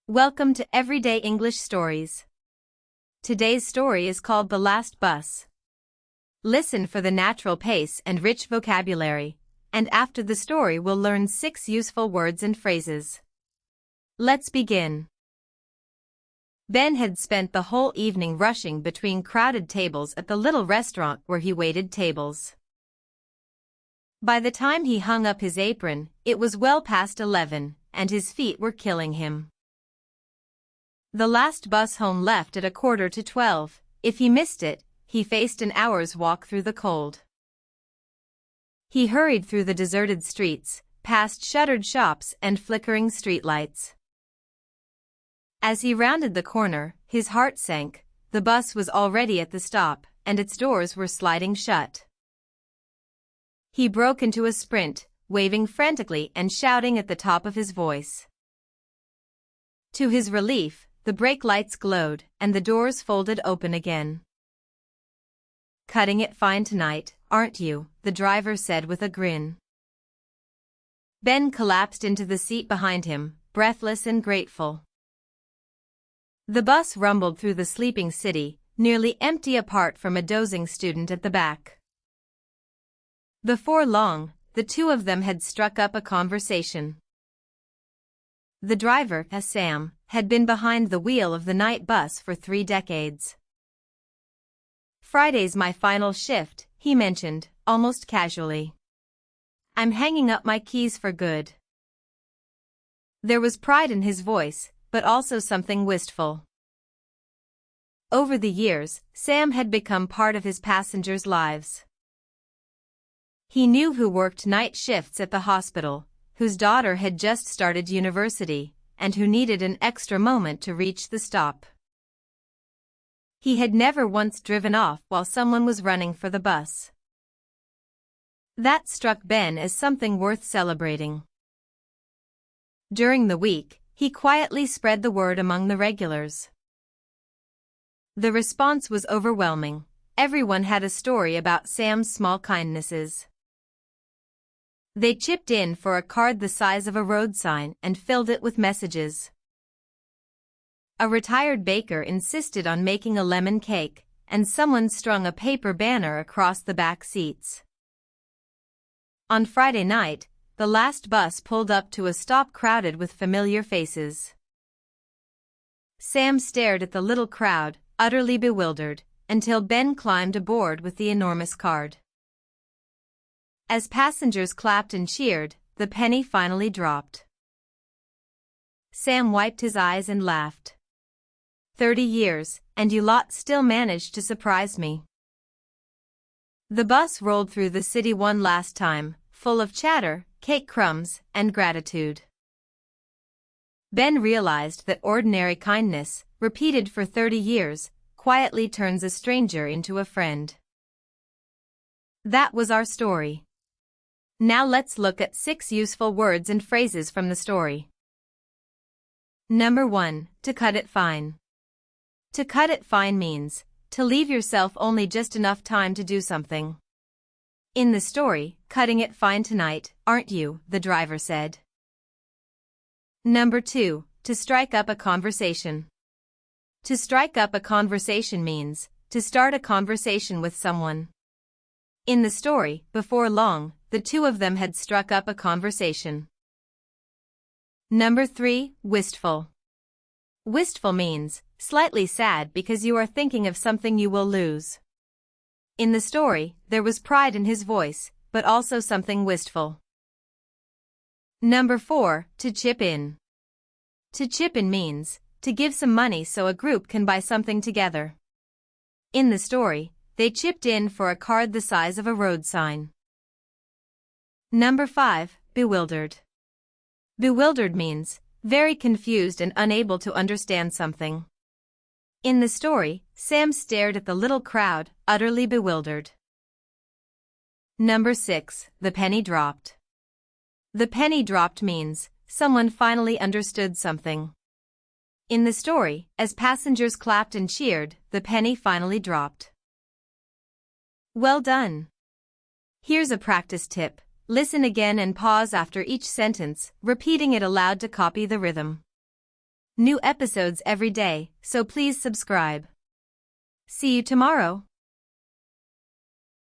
Welcome to Everyday English Stories. Today's story is called The Last Bus. Listen for the natural pace and rich vocabulary, and after the story we'll learn 6 useful words and phrases. Let's begin. Ben had spent the whole evening rushing between crowded tables at the little restaurant where he waited tables. By the time he hung up his apron, it was well past 11, and his feet were killing him. The last bus home left at 11:45. If he missed it, he faced an hour's walk through the cold. He hurried through the deserted streets, past shuttered shops and flickering streetlights. As he rounded the corner, his heart sank. The bus was already at the stop, and its doors were sliding shut. He broke into a sprint, waving frantically and shouting at the top of his voice. To his relief, the brake lights glowed, and the doors folded open again. "Cutting it fine tonight, aren't you?" the driver said with a grin. Ben collapsed into the seat behind him, breathless and grateful. The bus rumbled through the sleeping city, nearly empty apart from a dozing student at the back. Before long, the two of them had struck up a conversation. The driver, Sam, had been behind the wheel of the night bus for 3 decades. "Friday's my final shift," he mentioned, almost casually. "I'm hanging up my keys for good." There was pride in his voice, but also something wistful. Over the years, Sam had become part of his passengers' lives. He knew who worked night shifts at the hospital, whose daughter had just started university, and who needed an extra moment to reach the stop. He had never once driven off while someone was running for the bus. That struck Ben as something worth celebrating. During the week, he quietly spread the word among the regulars. The response was overwhelming. Everyone had a story about Sam's small kindnesses. They chipped in for a card the size of a road sign and filled it with messages. A retired baker insisted on making a lemon cake, and someone strung a paper banner across the back seats. On Friday night, the last bus pulled up to a stop crowded with familiar faces. Sam stared at the little crowd, utterly bewildered, until Ben climbed aboard with the enormous card. As passengers clapped and cheered, the penny finally dropped. Sam wiped his eyes and laughed. 30 years, and you lot still managed to surprise me." The bus rolled through the city one last time, full of chatter, cake crumbs, and gratitude. Ben realized that ordinary kindness, repeated for 30 years, quietly turns a stranger into a friend. That was our story. Now let's look at 6 useful words and phrases from the story. Number 1, to cut it fine. To cut it fine means to leave yourself only just enough time to do something. In the story, "Cutting it fine tonight, aren't you?" the driver said. Number 2, to strike up a conversation. To strike up a conversation means to start a conversation with someone. In the story, before long, the two of them had struck up a conversation. Number 3, wistful. Wistful means slightly sad because you are thinking of something you will lose. In the story, there was pride in his voice, but also something wistful. Number 4, to chip in. To chip in means to give some money so a group can buy something together. In the story, they chipped in for a card the size of a road sign. Number 5, bewildered. Bewildered means very confused and unable to understand something. In the story, Sam stared at the little crowd, utterly bewildered. Number 6, the penny dropped. The penny dropped means someone finally understood something. In the story, as passengers clapped and cheered, the penny finally dropped. Well done! Here's a practice tip. Listen again and pause after each sentence, repeating it aloud to copy the rhythm. New episodes every day, so please subscribe. See you tomorrow.